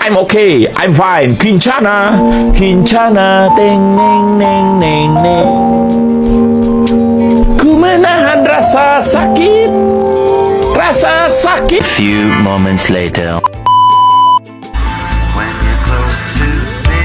I'm okay, I'm fine. Kincana, Kincana, teng neng neng neng neng. Ku menahan rasa sakit, rasa sakit. Few moments later. When you're close to me,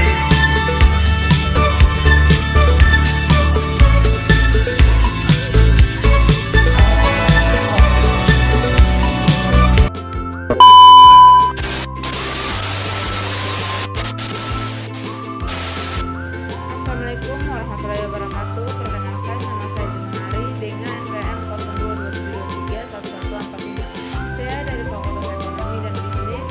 Assalamualaikum warahmatullahi wabarakatuh. Perkenalkan, nama saya Junari dengan PM 0227231145. Saya dari Fakultas Ekonomi dan Bisnis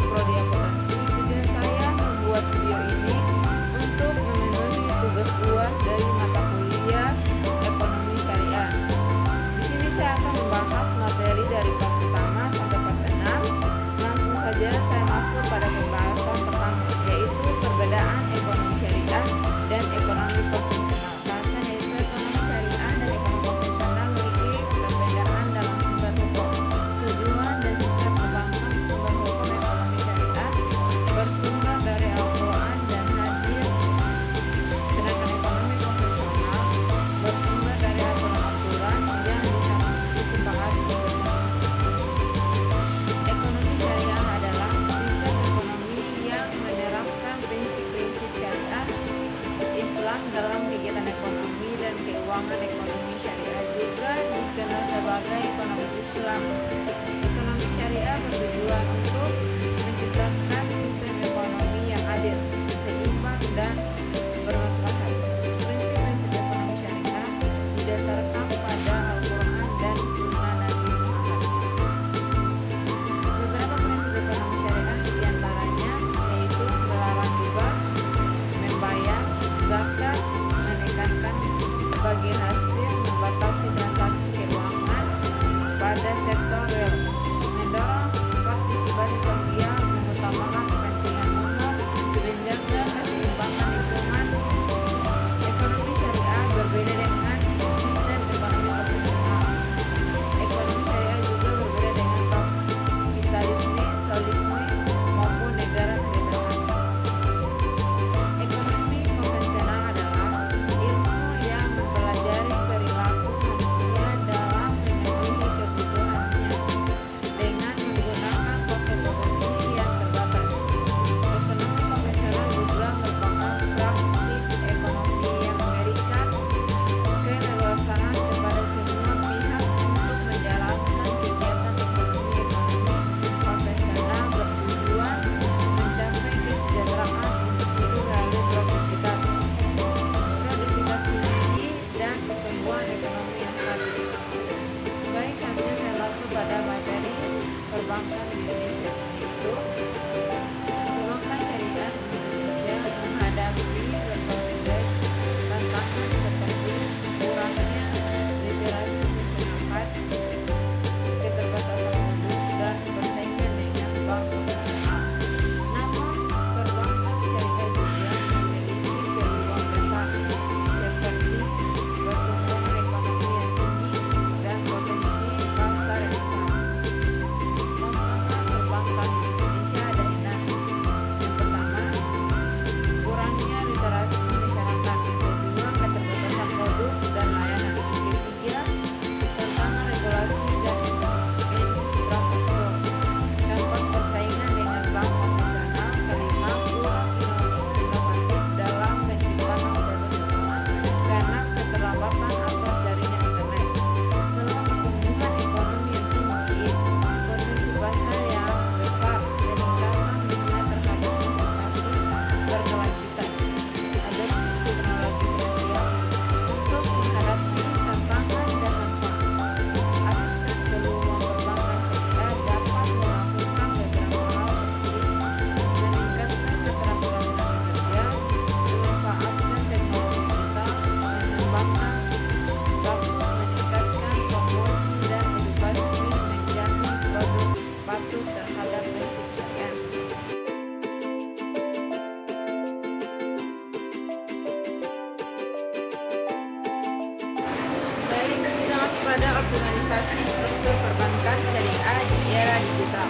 implementasi struktur perbankan syariah di era digital.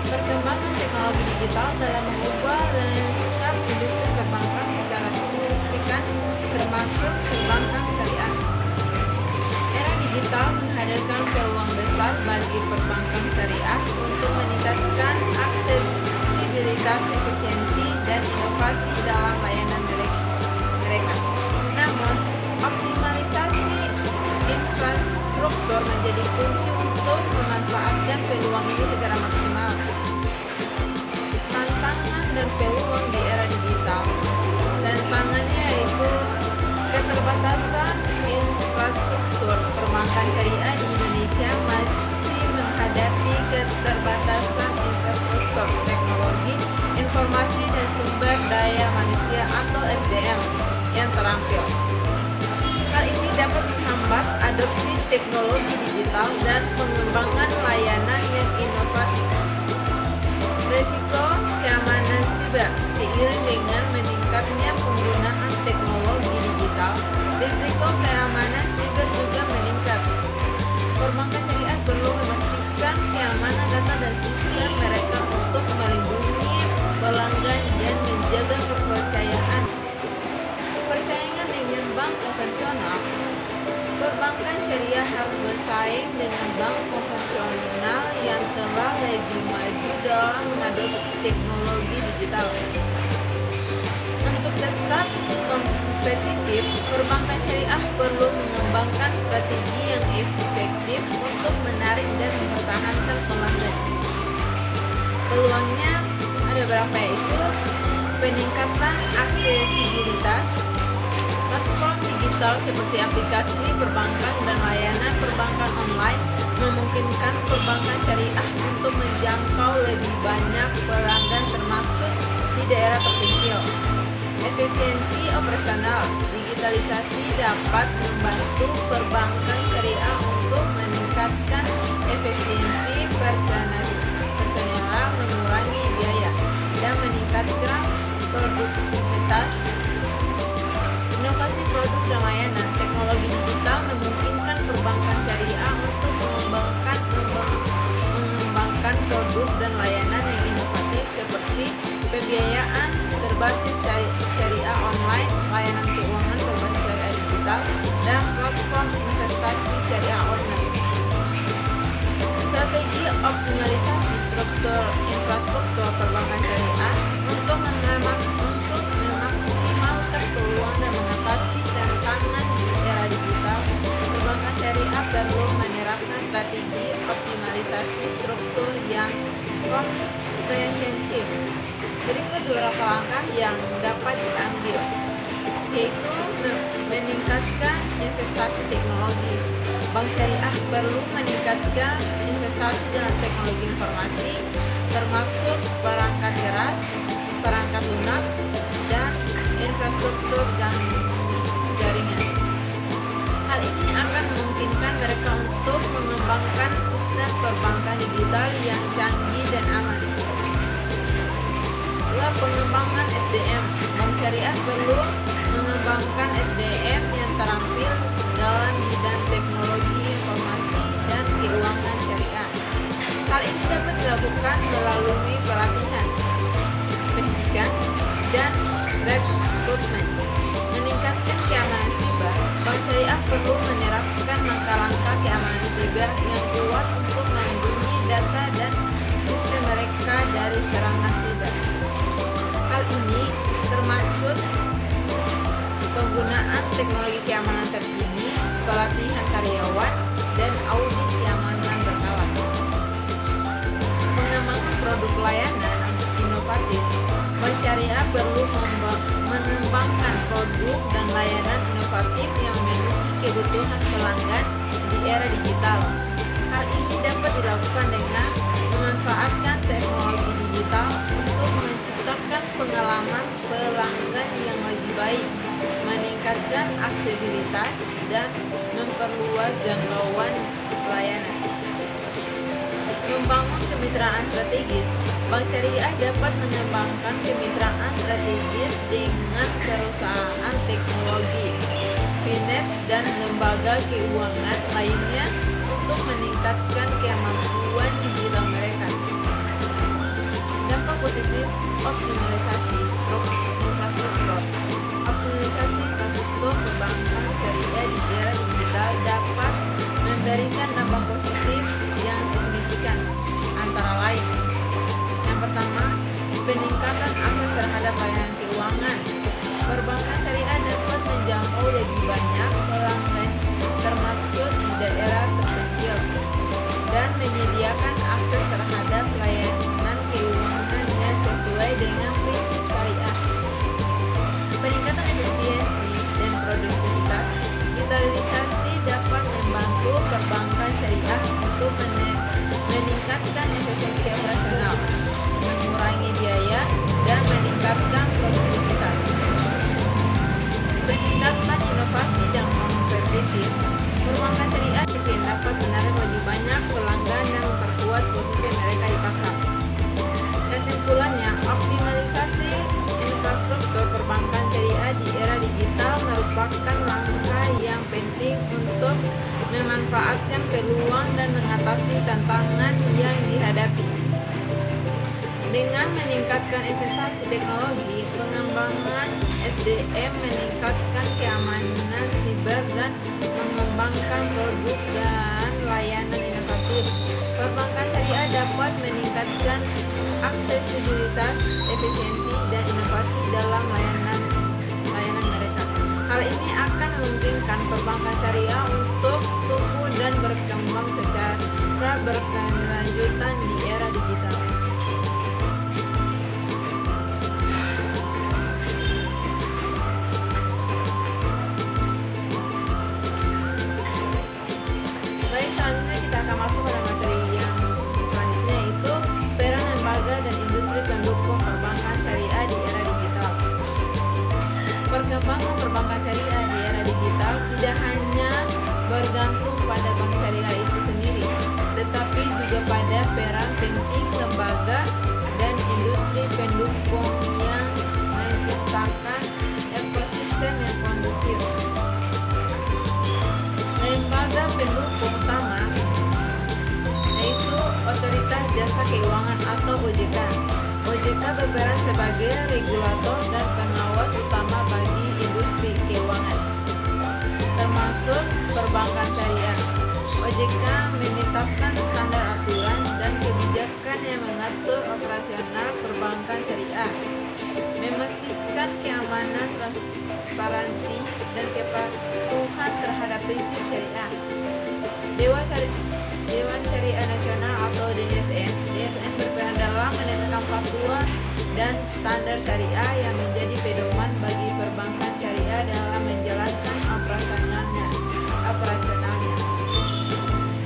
Perkembangan teknologi digital dalam mengubah lanskap industri perbankan secara signifikan, termasuk perbankan syariah. Era digital menghadirkan peluang besar bagi perbankan syariah untuk meningkatkan aksesibilitas, efisiensi, dan inovasi dalam layanan mereka. Namun, optimalisasi infrastruktur menjadi kunci untuk memanfaatkan peluang ini secara maksimal. Tantangan dan peluang di era digital. Tantangannya yaitu keterbatasan infrastruktur perbankan syariah di Indonesia masih menghadapi keterbatasan infrastruktur teknologi, informasi, dan sumber daya manusia atau SDM yang terampil. Hal ini dapat menghambat adopsi teknologi digital dan pengembangan layanan yang inovatif. Risiko keamanan siber. Seiring dengan meningkatnya penggunaan teknologi digital, risiko keamanan siber juga meningkat. Perbankan syariah perlu memastikan keamanan data dan sistem mereka untuk melindungi pelanggan dan menjaga kepercayaan. Persaingan dengan bank konvensional. Perbankan syariah harus bersaing dengan bank konvensional yang telah lebih maju dalam mengadopsi teknologi digital. Untuk tetap kompetitif, perbankan syariah perlu mengembangkan strategi yang efektif untuk menarik dan mempertahankan pelanggan. Peluangnya ada berapa, yaitu peningkatan aksesibilitas. Platform digital seperti aplikasi perbankan dan layanan perbankan online memungkinkan perbankan syariah untuk menjangkau lebih banyak pelanggan termasuk di daerah terpencil. Efisiensi operasional. Digitalisasi dapat membantu perbankan syariah untuk meningkatkan efisiensi personal, mengurangi biaya, dan meningkatkan produktivitas. Inovasi produk dan layanan. Teknologi digital memungkinkan perbankan syariah untuk mengembangkan produk dan layanan yang inovatif seperti pembiayaan berbasis syariah online, layanan keuangan berbasis syariah digital, dan platform investasi syariah online. Strategi optimalisasi infrastruktur perbankan syariah untuk memaksimalkan peluang dan mengatasi tantangan di era digital. Perbankan syariah perlu menerapkan strategi optimalisasi struktur yang komprehensif. Berikut beberapa langkah yang dapat diambil, yaitu meningkatkan investasi teknologi. Bank syariah perlu meningkatkan investasi dalam teknologi informasi, termasuk perangkat keras, perangkat lunak, dan infrastruktur jaringan. Hal ini akan memungkinkan mereka untuk mengembangkan sistem perbankan digital yang canggih dan aman. Pengembangan SDM. Bank syariah perlu mengembangkan SDM yang terampil dalam bidang teknologi informasi dan keuangan syariah. Hal ini dapat dilakukan melalui pelatihan, pendidikan, dan rekrutmen. Meningkatkan keamanan siber. Bank syariah perlu menerapkan langkah-langkah keamanan siber yang kuat untuk melindungi data dan sistem mereka dari serangan siber. Hal ini termasuk penggunaan teknologi keamanan terkini, pelatihan karyawan, dan audit keamanan berkala. Pengembangan produk layanan inovatif. Bank syariah perlu mengembangkan produk dan layanan inovatif yang memenuhi kebutuhan pelanggan di era digital. Hal ini dapat dilakukan dengan memanfaatkan teknologi digital untuk menciptakan pengalaman pelanggan yang lebih baik, meningkatkan aksesibilitas, dan memperluas jangkauan layanan. Membangun kemitraan strategis. Bank syariah dapat mengembangkan kemitraan strategis dengan perusahaan teknologi, fintech, dan lembaga keuangan lainnya untuk memanfaatkan peluang dan mengatasi tantangan yang dihadapi. Dengan meningkatkan investasi teknologi, pengembangan SDM meningkatkan keamanan siber dan mengembangkan produk dan layanan inovatif. Perbankan syariah dapat meningkatkan aksesibilitas, efisiensi, dan inovasi dalam layanan mereka. Hal ini akan memungkinkan perbankan syariah untuk tumbuh dan berkembang secara berkelanjutan di era digital. Baik, selanjutnya kita akan masuk pada materi yang selanjutnya, yaitu peran lembaga dan industri pendukung perbankan syariah di era digital. Perkembangan perbankan syariah di era digital tidak hanya bergantung pada bank syariah itu sendiri, tetapi juga pada peran penting lembaga dan industri pendukung yang menciptakan ekosistem yang kondusif. Lembaga pendukung utama yaitu Otoritas Jasa Keuangan atau OJK. OJK berperan sebagai regulator dan pengawas utama bagi industri keuangan, termasuk perbankan syariah. OJK menetapkan standar aturan dan kebijakan yang mengatur operasional perbankan syariah, memastikan keamanan, transparansi, dan kepatuhan terhadap prinsip syariah. Dewan Syariah Nasional atau DSN berperan dalam menetapkan fatwa dan standar syariah yang menjadi pedoman bagi perbankan syariah dalam menjalankan operasionalnya.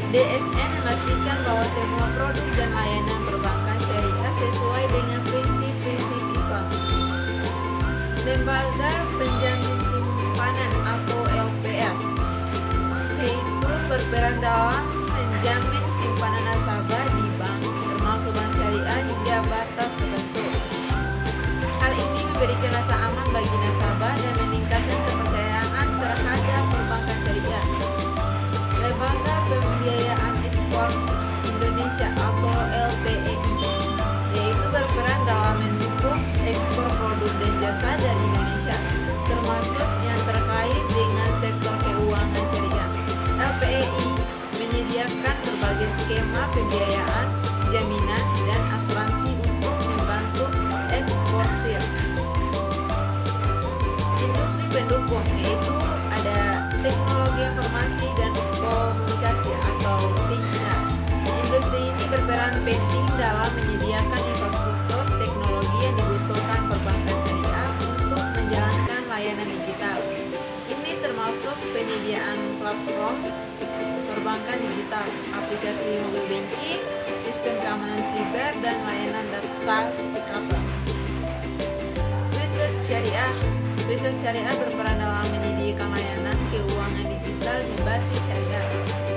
DSN memastikan bahwa semua produk dan layanan perbankan syariah sesuai dengan prinsip-prinsip Islam. Lembaga Penjamin Simpanan atau LPS yaitu berperan dalam menjamin simpanan nasabah di bank, termasuk bank syariah, hingga batas tertentu. Hal ini memberikan rasa aman bagi nasabah dan meningkatkan kepercayaan terhadap perbankan syariah. Lembaga Pembiayaan Ekspor Indonesia atau LPEI yaitu berperan dalam mendukung ekspor produk dan jasa dari Indonesia, termasuk yang terkait dengan sektor keuangan syariah. LPEI menyediakan berbagai skema pembiayaan, jaminan, dan asuransi untuk membantu eksportir. Industri pendukung yaitu ada teknologi informasi dan komunikasi atau TIKA. Industri ini berperan penting dalam menyediakan infrastruktur teknologi yang dibutuhkan perbankan syariah untuk menjalankan layanan digital. Ini termasuk penyediaan platform perbankan digital, aplikasi mobile banking, sistem keamanan siber, dan layanan data backup. Riset syariah berperan dalam menyediakan layanan keuangan digital di basis syariah,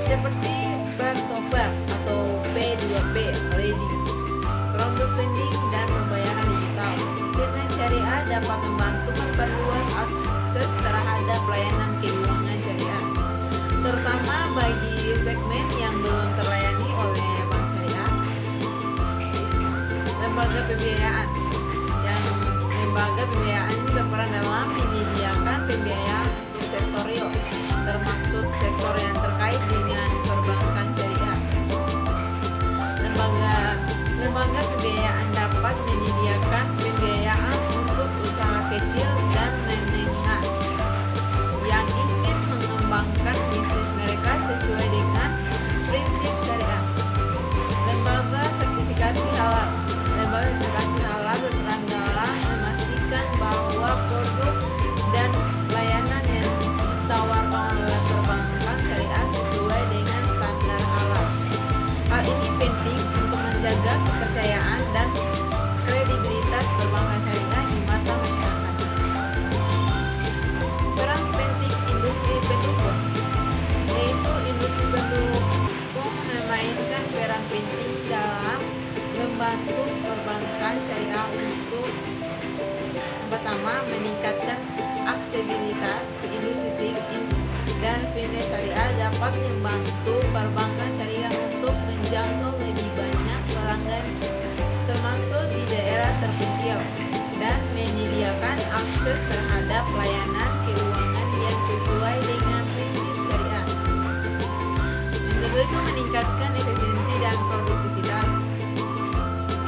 seperti peer-to-peer atau P2P lending, crowdfunding, dan pembayaran digital. Riset syariah dapat membantu memperluas akses terhadap layanan keuangan syariah, terutama bagi segmen yang belum terlayani oleh bank syariah. Lembaga pembiayaan ini berperan dalam menyediakan pembiayaan sektorial, termasuk sektor yang terkait dengan perbankan syariah. Lembaga pembiayaan dapat menyediakan pembiayaan untuk usaha kecil dan menengah yang ingin mengembangkan bisnis mereka sesuai dengan prinsip syariah. Lembaga sertifikasi halal berperan dalam memastikan bahwa produk dan layanan yang ditawarkan oleh perbankan syariah sesuai dengan standar halal. Hal ini penting untuk menjaga kepercayaan dan kredibilitas perbankan syariah di mata masyarakat. Peran penting industri pendukung yaitu industri pendukung memainkan peran penting dalam membantu perbankan syariah untuk pertama meningkatkan aksesibilitas industri dan fintech syariah dapat membantu perbankan syariah untuk menjangkau lebih banyak pelanggan termasuk di daerah terpencil dan menyediakan akses terhadap layanan keuangan yang sesuai dengan prinsip syariah. Yang kedua itu meningkatkan efisiensi dan produktivitas.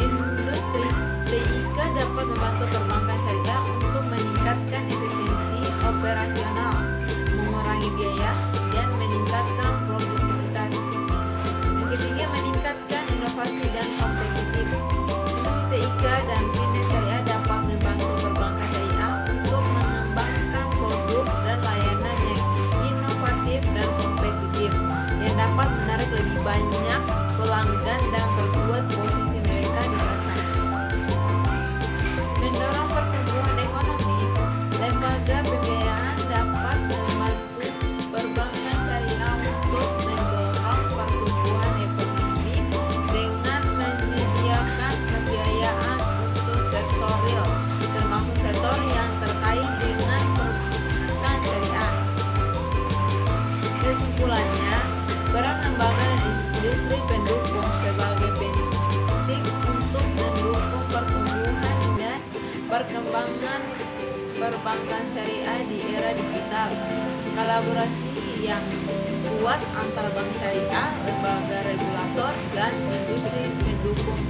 Industri TIK dapat membantu perbankan syariah untuk meningkatkan efisiensi operasional, mengurangi biaya, dan meningkatkan produktivitas. Yang ketiga, meningkatkan inovasi dan kompetitif. Industri TIK dan fintech syariah dapat membantu perbankan syariah untuk mengembangkan produk dan layanan yang inovatif dan kompetitif yang dapat menarik lebih banyak pelanggan dan memperkuat posisi mereka di pasar. Mendorong pertumbuhan ekonomi, lembaga pembiayaan dapat membantu perbankan syariah untuk mendorong pertumbuhan ekonomi dengan menyediakan pembiayaan untuk sektor real, termasuk sektor yang terkait dengan perbankan syariah. Kesimpulannya, peran lembaga dan industri pendukung sebagai penting untuk mendukung pertumbuhan dan perkembangan perbankan syariah di era digital. Kolaborasi yang kuat antara bank syariah, lembaga regulator, dan industri pendukung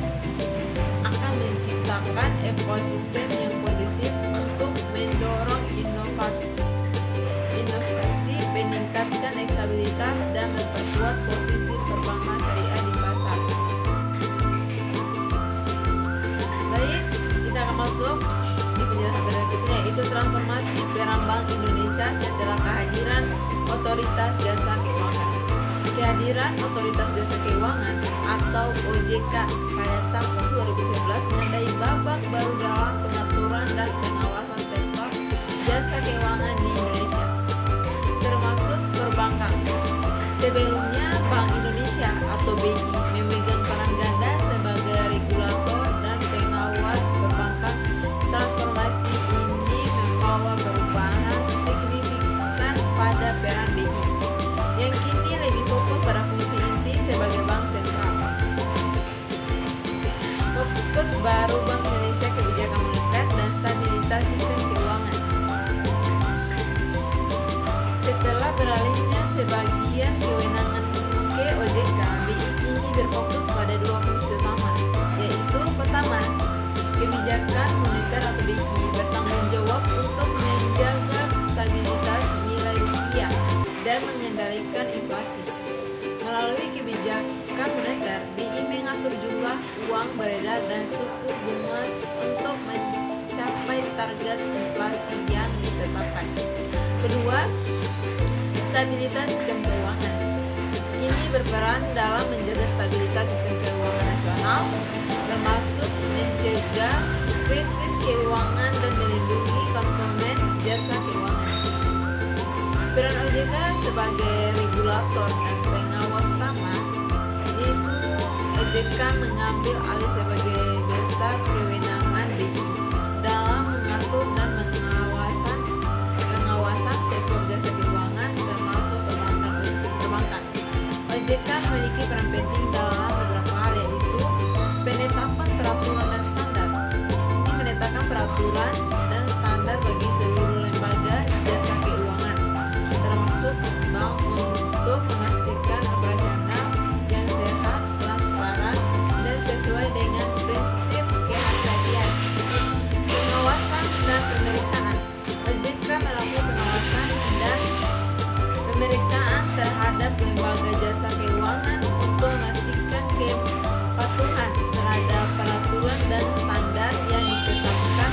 akan menciptakan ekosistem yang kondusif untuk mendorong inovasi, meningkatkan stabilitas, dan memperkuat posisi perbankan syariah di pasar. Baik, kita akan masuk di penjelasan berikutnya, yaitu transformasi peran Bank Indonesia setelah kehadiran Otoritas Jasa Keuangan. Kehadiran Otoritas Jasa Keuangan atau OJK pada tahun 2011 menandai babak baru dalam pengaturan dan pengawasan sektor jasa keuangan di Indonesia, termasuk perbankan. Sebelumnya, Bank Indonesia atau BI memegang peran ganda sebagai regulator dan pengawas perbankan. Transformasi ini membawa perubahan signifikan pada peran BI, yang kini lebih fokus pada fungsi inti sebagai bank sentral. Fokus baru Bank Indonesia kebijakan moneter dan stabilitas sistem keuangan. Setelah beralihnya sebagian kewenangan ke OJK, BI kini berfokus pada dua fungsi utama, yaitu pertama, kebijakan moneter atau BI bertanggung jawab untuk menjaga stabilitas nilai rupiah dan mengendalikan inflasi. Melalui kebijakan moneter, BI mengatur jumlah uang beredar dan suku bunga untuk mencapai target inflasi yang ditetapkan. Kedua, stabilitas sistem keuangan. Ini berperan dalam menjaga stabilitas sistem keuangan nasional, termasuk mencegah krisis keuangan dan melindungi konsumen jasa keuangan. Peran OJK sebagai regulator dan pengawas utama, yaitu OJK mengambil alih sebagai besar kewenangan BI dalam mengatur dan pengawasan sektor jasa keuangan termasuk perbankan. OJK memiliki peran penting dalam beberapa hal, yaitu penetapan peraturan dan standar. Ini menetapkan peraturan dan standar bagi seluruh lembaga jasa keuangan, termasuk bank, untuk memastikan operasional yang sehat, transparan, dan sesuai dengan prinsip kehati-hatian. Pengawasan dan pemeriksaan. OJK melakukan pengawasan dan pemeriksaan terhadap lembaga jasa keuangan untuk memastikan kepatuhan terhadap peraturan dan standar yang ditetapkan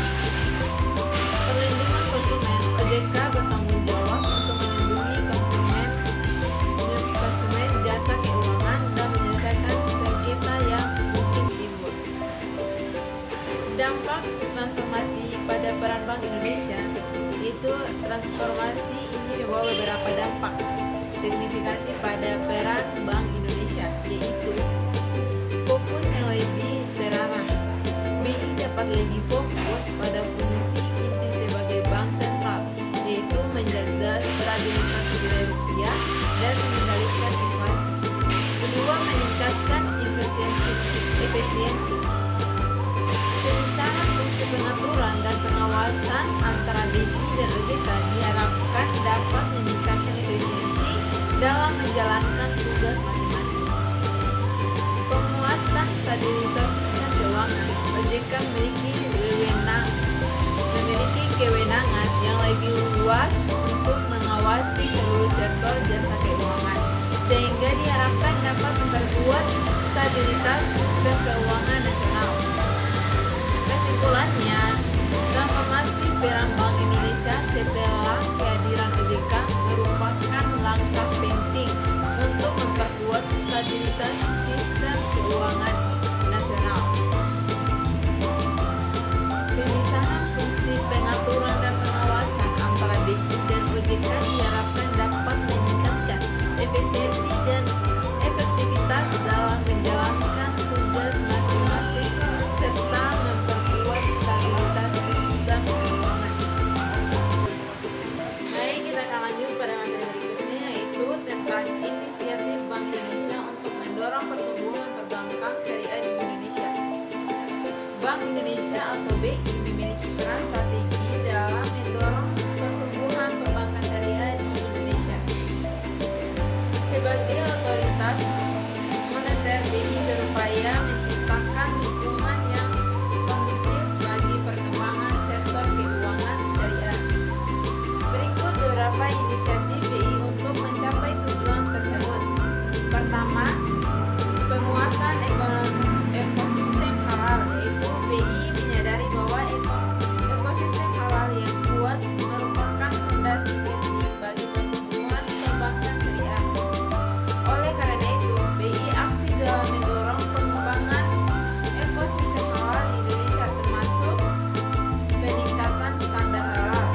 OJK memiliki kewenangan yang lebih luas untuk mengawasi seluruh sektor jasa keuangan, sehingga diharapkan dapat memperkuat stabilitas sistem keuangan nasional. Kesimpulannya, transformasi peran Bank Indonesia setelah kehadiran OJK merupakan langkah penting untuk memperkuat stabilitas sistem keuangan nasional. Pemisahan fungsi pengaturan dan pengawasan antara BI dan OJK diharapkan dapat meningkatkan efisiensi dan efektivitas dalam menjalankan tugas masing-masing serta memperkuat stabilitas sistem keuangan. Baik, kita akan lanjut pada materi berikutnya, yaitu tentang inisiatif Bank Indonesia untuk mendorong pertumbuhan perbankan syariah di Indonesia. Bank Indonesia atau BI memiliki peran strategi dalam mendorong pertumbuhan perbankan syariah di Indonesia. Sebagai otoritas moneter, BI berupaya menciptakan lingkungan yang kondusif bagi perkembangan sektor keuangan syariah. Berikut beberapa inisiatif BI untuk mencapai tujuan tersebut. Pertama, penguatan ekosistem halal, yaitu BI menyadari bahwa ekosistem halal yang kuat merupakan fondasi penting bagi pertumbuhan perbankan syariah. Oleh karena itu, BI aktif dalam mendorong pengembangan ekosistem halal di Indonesia, termasuk peningkatan standar halal,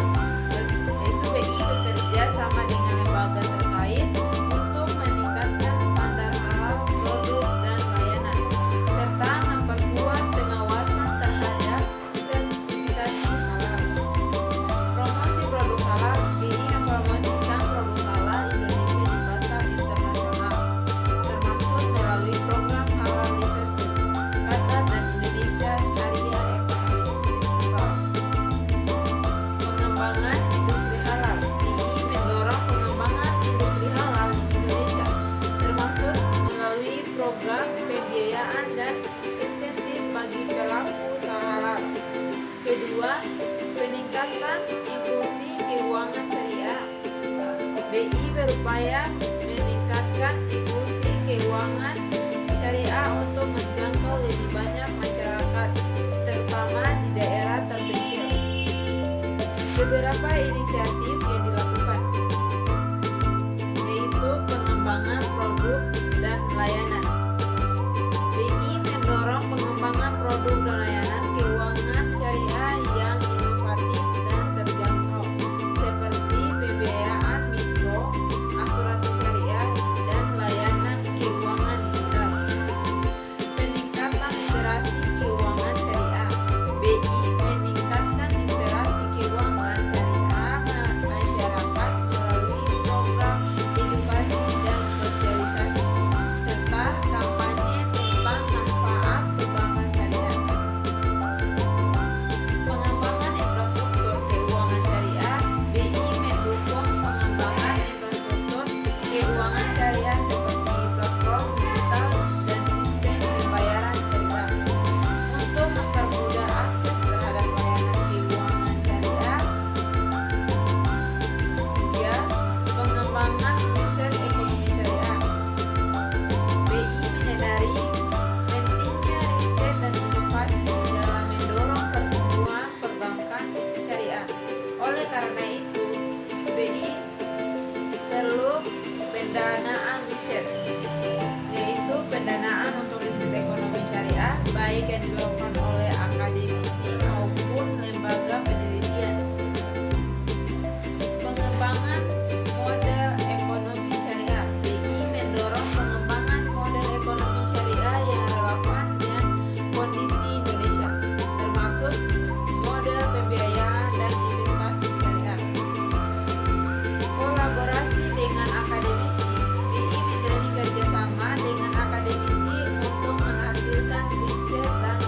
yaitu BI bekerja sama dengan lembaga terkait untuk meningkatkan standar halal produk dan layanan, serta memperkuat pengawasan terhadap sertifikasi halal. Promosi produk halal, BI mempromosikan produk halal Indonesia di pasar internasional, termasuk melalui program halal lisesi, Qatar dan Indonesia Syariah Economic Circle. Pengembangan industri halal, BI mendorong pengembangan industri halal di Indonesia, termasuk melalui program pembiayaan dan insentif bagi pelaku usaha halal. Kedua, peningkatan inklusi keuangan syariah. BI berupaya meningkatkan inklusi keuangan syariah untuk menjangkau lebih banyak masyarakat, terutama di daerah terpencil. Beberapa inisiatif yang dilakukan, yaitu pengembangan produk dan layanan. BI mendorong pengembangan produk dan layanan keuangan syariah yang inovatif dan terjangkau, seperti pembiayaan mikro, asuransi syariah, dan layanan keuangan digital. Peningkatan literasi keuangan syariah. BI meningkatkan literasi keuangan syariah masyarakat melalui program edukasi dan sosialisasi, serta kampanye tentang manfaat perbankan syariah. Pengembangan infrastruktur keuangan syariah. BI mendukung pengembangan infrastruktur keuangan syariah seperti platform digital dan sistem pembayaran syariah untuk mempermudah akses terhadap layanan keuangan syariah. Tiga, pengembangan riset ekonomi syariah. BI menyadari pentingnya riset dan inovasi dalam mendorong pertumbuhan perbankan syariah. Oleh karena itu, BI perlu pendanaan riset, yaitu pendanaan untuk riset ekonomi syariah, baik yang dilakukan oleh akademisi maupun lembaga penelitian. Pengembangan model ekonomi syariah. BI mendorong pengembangan model ekonomi syariah yang relevan dengan kondisi Indonesia, termasuk model pembiayaan dan investasi syariah. Kolaborasi dengan akademisi. BI menjalin kerjasama dengan akademisi untuk menghasilkan riset dan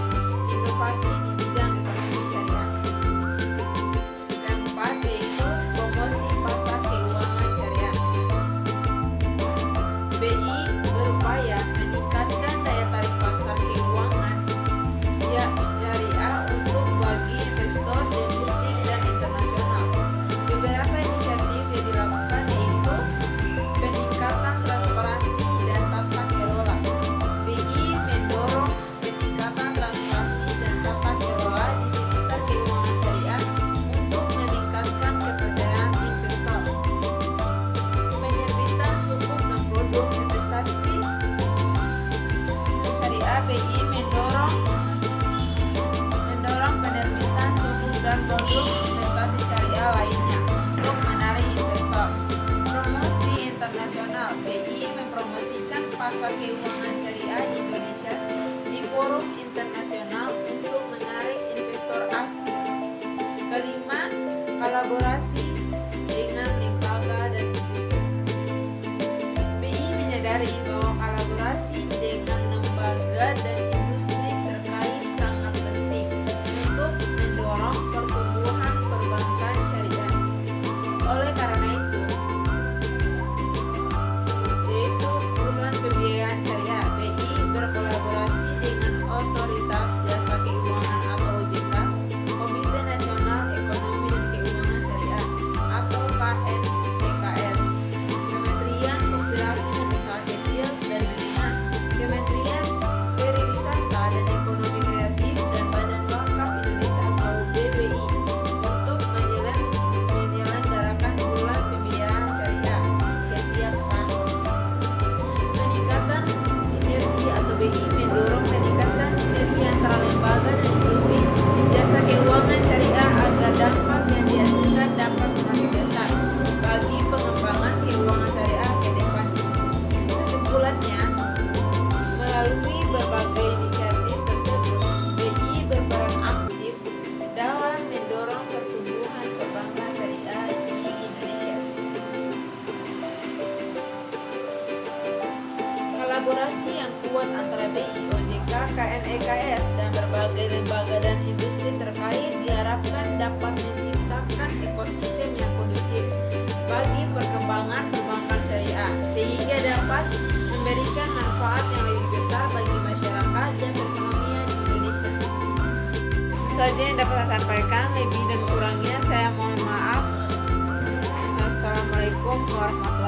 BI mendorong penerbitan suku dan produk investasi syariah lainnya untuk menarik investor. Promosi internasional. BI mempromosikan pasar keuangan syariah Indonesia di forum internasional untuk menarik investor asing. Kelima, kolaborasi dengan lembaga dan industri. BI menyadari bahwa kolaborasi dengan lembaga dan industri terkait sangat penting untuk mendorong pertumbuhan perbankan syariah. Oleh karena itu, yaitu perusahaan pembiayaan syariah, BI berkolaborasi dengan Otoritas Jasa Keuangan atau OJK, Komite Nasional Ekonomi dan Keuangan Syariah atau KNEKS, Kementerian Koperasi dan Usaha Kecil dan Menengah, Kementerian Pariwisata dan Ekonomi Kreatif, dan Badan Wakaf Indonesia atau BWI untuk menyelenggarakan bulan pembiayaan syariah setiap tahun. Peningkatan sinergi atau BI mendorong peningkatan sinergi antara lembaga dan industri jasa keuangan syariah agar dampak yang dihasilkan dapat semakin besar bagi pengembangan keuangan syariah ke depan. Kesimpulannya, melalui berbagai inisiatif tersebut, BI berperan aktif dalam mendorong pertumbuhan perbankan syariah di Indonesia. Kolaborasi yang kuat antara BI, OJK, KNEKS, dan berbagai lembaga dan industri terkait diharapkan dapat menciptakan ekosistem yang kondusif bagi perkembangan perbankan syariah, sehingga dapat memberikan manfaat yang lebih besar bagi masyarakat dan perekonomian Indonesia. Saja yang dapat saya sampaikan, lebih dan kurangnya saya mohon maaf. Assalamualaikum warahmatullahi wabarakatuh.